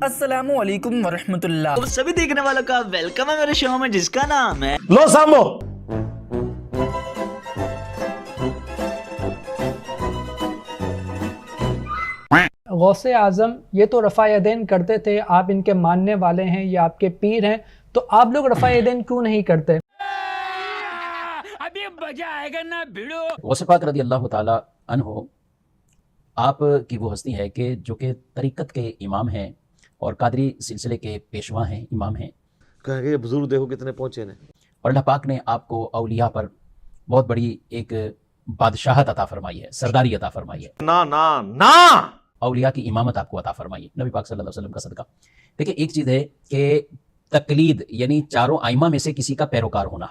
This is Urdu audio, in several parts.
السلام علیکم ورحمۃ اللہ. تو سبھی دیکھنے والوں کا ویلکم ہے میرے شو میں جس کا نام ہے لو سامو. غوث اعظم یہ تو رفع یدین کرتے تھے, آپ ان کے ماننے والے ہیں, یہ آپ کے پیر ہیں, تو آپ لوگ رفع یدین کیوں نہیں کرتے؟ ابھی مزہ آئے گا نا بھیڑو. غوث پاک رضی اللہ تعالی عنہ آپ کی وہ ہستی ہے کہ جو کہ طریقت کے امام ہیں اور قادری سلسلے کے پیشوا ہیں, امام ہیں. کہیں گے بزرگ دیکھو کتنے پہنچے نے, اور اللہ پاک نے آپ کو اولیاء پر بہت بڑی ایک بادشاہت عطا فرمائی ہے, سرداری عطا فرمائی ہے, نا اولیاء کی امامت آپ کو عطا فرمائی ہے نبی پاک صلی اللہ علیہ وسلم کا صدقہ. دیکھیں ایک چیز ہے کہ تقلید یعنی چاروں ائمہ میں سے کسی کا پیروکار ہونا.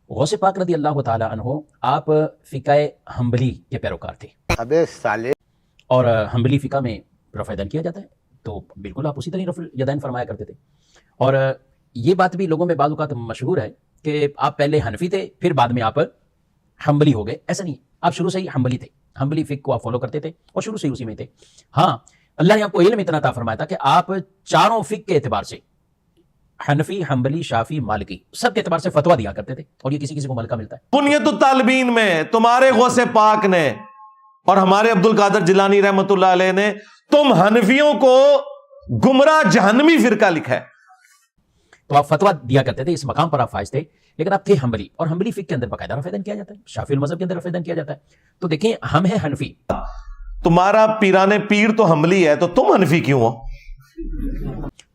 غوث پاک رضی اللہ تعالی عنہ آپ فقہ حنبلی کے پیروکار تھے. ابے سالے. اور حنبلی فقہ میں رفع یدین کیا جاتا ہے, تو بالکل آپ اسی طرح رفع یدین فرمایا کرتے تھے. اور یہ بات بھی لوگوں میں بعض اوقات مشہور ہے کہ آپ پہلے حنفی تھے پھر بعد میں آپ حنبلی ہو گئے. ایسا نہیں, آپ شروع سے ہی حنبلی تھے, حنبلی فقہ کو آپ فالو کرتے تھے اور شروع سے ہی اسی میں تھے. ہاں اللہ نے آپ کو علم اتنا عطا فرمایا تھا کہ آپ چاروں فقہ کے اعتبار سے حنفی, حنبلی, شافعی, مالکی سب کے اعتبار سے فتویٰ دیا کرتے تھے, اور یہ کسی کسی کو ملکہ ملتا ہے. بنیت الطالبین میں تمہارے غوث پاک نے اور ہمارے عبد القادر جیلانی رحمۃ اللہ علیہ نے تم حنفیوں کو گمراہ جہنمی فرقہ لکھا ہے. تو آپ فتویٰ دیا کرتے تھے, اس مقام پر آپ فائز تھے, لیکن آپ تھے حنبلی, اور حنبلی فقہ کے اندر باقاعدہ رفع یدین کیا جاتا ہے, شافعی المذہب کے اندر رفع یدین کیا جاتا ہے. تو دیکھیں ہم ہیں حنفی, تمہارا پیران پیر تو حنبلی ہے تو تم حنفی کیوں ہو؟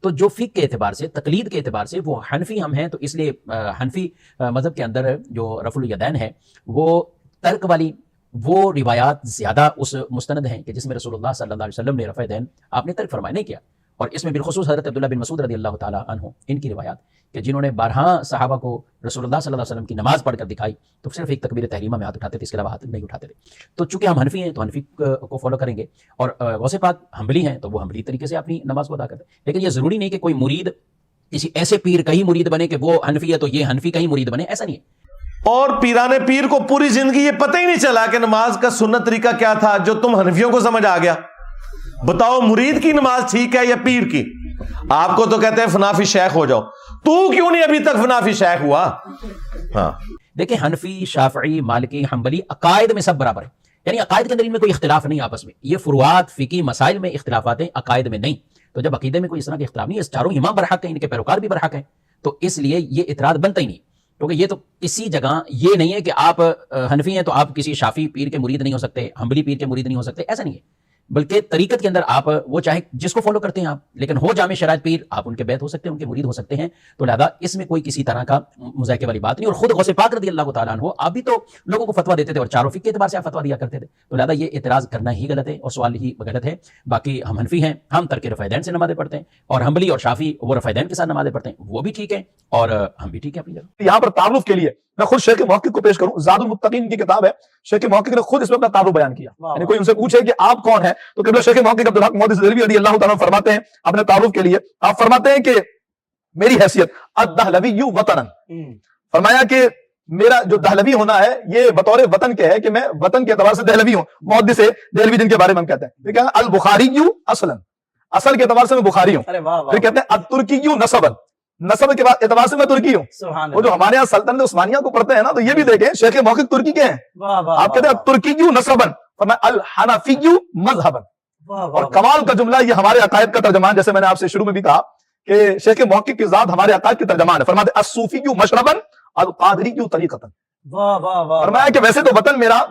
تو جو فقہ کے اعتبار سے, تقلید کے اعتبار سے وہ حنفی ہم ہیں, تو اس لیے حنفی مذہب کے اندر جو رفع الیدین ہے وہ ترک والی وہ روایات زیادہ اس مستند ہیں کہ جس میں رسول اللہ صلی اللہ علیہ وسلم نے رفع یدین آپ نے ترک فرمایا نہیں کیا. اور اس میں بالخصوص حضرت عبداللہ بن مسعود رضی اللہ تعالیٰ عنہ ان کی روایات کہ جنہوں نے 12 صحابہ کو رسول اللہ صلی اللہ علیہ وسلم کی نماز پڑھ کر دکھائی تو صرف ایک تکبیر تحریمہ میں ہاتھ اٹھاتے تھے, اس کے علاوہ ہاتھ نہیں اٹھاتے تھے. تو چونکہ ہم حنفی ہیں تو حنفی کو فالو کریں گے, اور غوث پاک حنبلی ہیں تو وہ حنبلی طریقے سے اپنی نماز کو ادا کرتے ہیں. لیکن یہ ضروری نہیں کہ کوئی مرید کسی ایسے پیر کا ہی مرید بنے کہ وہ حنفی ہے تو یہ حنفی کا ہی مرید بنے, ایسا نہیں ہے. اور پیران پیر کو پوری زندگی یہ پتہ ہی نہیں چلا کہ نماز کا سنت طریقہ کیا تھا جو تم حنفیوں کو سمجھ آ گیا. بتاؤ مرید کی نماز ٹھیک ہے یا پیر کی؟ آپ کو تو کہتے ہیں فنافی شیخ ہو جاؤ, تو کیوں نہیں ابھی تک فنافی شیخ ہوا؟ ہاں دیکھیں حنفی, شافعی, مالکی, حنبلی عقائد میں سب برابر ہیں, یعنی عقائد کے اندر ان میں کوئی اختلاف نہیں آپس میں. یہ فروعات فقہی مسائل میں اختلافات ہیں, عقائد میں نہیں. تو جب عقیدے میں کوئی اس طرح کے اختلاف نہیں ہے, چاروں امام برحق ہیں, ان کے پیروکار بھی برحق ہیں, تو اس لیے یہ اعتراض بنتا ہی نہیں. کیونکہ یہ تو کسی جگہ یہ نہیں ہے کہ آپ حنفی ہیں تو آپ کسی شافعی پیر کے مرید نہیں ہو سکتے, حنبلی پیر کے مرید نہیں ہو سکتے, ایسا نہیں ہے. بلکہ طریقت کے اندر آپ وہ چاہے جس کو فالو کرتے ہیں آپ, لیکن ہو جامع شرائط پیر, آپ ان کے بیعت ہو سکتے ہیں, ان کے مرید ہو سکتے ہیں. تو لہذا اس میں کوئی کسی طرح کا مذائقے والی بات نہیں. اور خود غوث پاک رضی اللہ تعالیٰ عنہ آپ بھی تو لوگوں کو فتویٰ دیتے تھے اور چاروں فقہ کے اعتبار سے آپ فتویٰ دیا کرتے تھے. تو لہذا یہ اعتراض کرنا ہی غلط ہے اور سوال ہی غلط ہے. باقی ہم حنفی ہیں, ہم ترک رفع یدین سے نمازیں پڑھتے ہیں, اور حنبلی اور شافعی وہ رفع یدین کے ساتھ نمازیں پڑھتے ہیں, وہ بھی ٹھیک ہے اور ہم بھی ٹھیک ہے اپنی جگہ. یہاں پر تعارف کے لیے میں خود شیخ محقق کو پیش کروں, زاد المتقین کی کتاب ہے, شیخ محقق نے خود اس میں اپنا تعارف بیان کیا. یعنی کوئی ان سے پوچھے کہ آپ کون ہیں تو قبلہ شیخ محقق عبدالحق محدث دہلوی رضی اللہ تعالیٰ فرماتے ہیں اپنے تعارف کے لیے, آپ فرماتے ہیں کہ میری حیثیت الدہلوی وطنا, فرمایا کہ میرا جو دہلوی ہونا ہے یہ بطور وطن کے ہے کہ میں وطن کے اعتبار سے دہلوی ہوں. محدث دہلوی جن کے بارے میں ہم کہتے ہیں, کہتے ہیں البخاری اصلا, اصل کے اعتبار سے میں بخاری ہوں. پھر کہتے ہیں الترکی نسبا, نسب کے اعتبار سے میں ترکی ہوں. وہ جو ہمارے یہاں سلطنت عثمانیہ کو پڑھتے ہیں نا, تو یہ بھی دیکھیں شیخ محقق ترکی کے ہیں. آپ کہتے ہیں ترکی نسبا, الحنفی مذہبا. اور کمال کا جملہ یہ ہمارے عقائد کا ترجمان, جیسے میں نے آپ سے شروع میں بھی کہا کہ شیخ محقق کی ذات ہمارے عقائد کی ترجمان ہے. فرماتے الصوفی مشربا القادری طریقتا. فرمایا کہ ویسے تو وطن میرا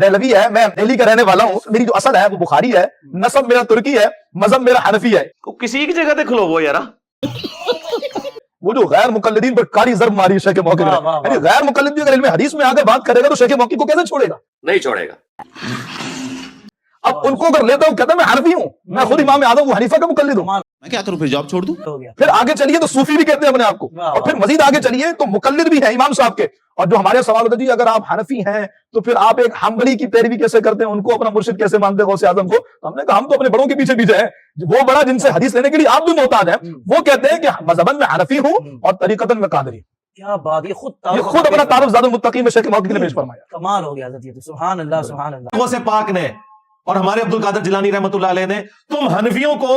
دہلوی ہے, میں دہلی کا رہنے والا ہوں, میری جو اصل ہے وہ بخاری ہے, نسب میرا ترکی ہے, مذہب میرا حنفی ہے. کسی کی جگہ دیکھ لو وہ یار, وہ جو غیر مقلدین پر کاری ضرب ماری شیخ محقق نے, یعنی غیر مقلد بھی اگر علم حدیث میں آ کر بات کرے گا تو شیخ محقق کو کیسے چھوڑے گا؟ نہیں چھوڑے گا. اب ان کو اگر لیتا ہوں, کہتا ہے میں حنفی ہوں, میں خود امام اعظم ابو حنیفہ کا مقلد ہوں. میں کیا کروں, پھر جاب چھوڑ دوں؟ پھر آگے چلیے تو صوفی بھی کہتے ہیں اپنے آپ کو, اور پھر مزید آگے چلیے تو مقلد بھی ہیں امام صاحب کے. اور جو ہمارے سوال ہوتا ہے جی اگر آپ حنفی ہیں تو پھر آپ ایک حنبلی کی پیروی کیسے کرتے ہیں, ان کو اپنا مرشد کیسے مانتے ہیں غوث اعظم کو؟ ہم نے کہا ہم تو اپنے بڑوں کے پیچھے پیچھے ہیں, وہ بڑا جن سے حدیث لینے کے لیے آپ بھی محتاج ہیں, وہ کہتے ہیں کہ مذہباً میں حنفی ہوں اور طریقتاً میں قادری. کیا بات, یہ خود اپنا تعارف زاد المتقین میں شیخ محقق نے پیش فرمایا. کمال ہو گیا حضرت, یہ تو سبحان اللہ سبحان اللہ. غوث پاک نے اور ہمارے عبد القادر جیلانی رحمۃ اللہ علیہ نے تم حنفیوں کو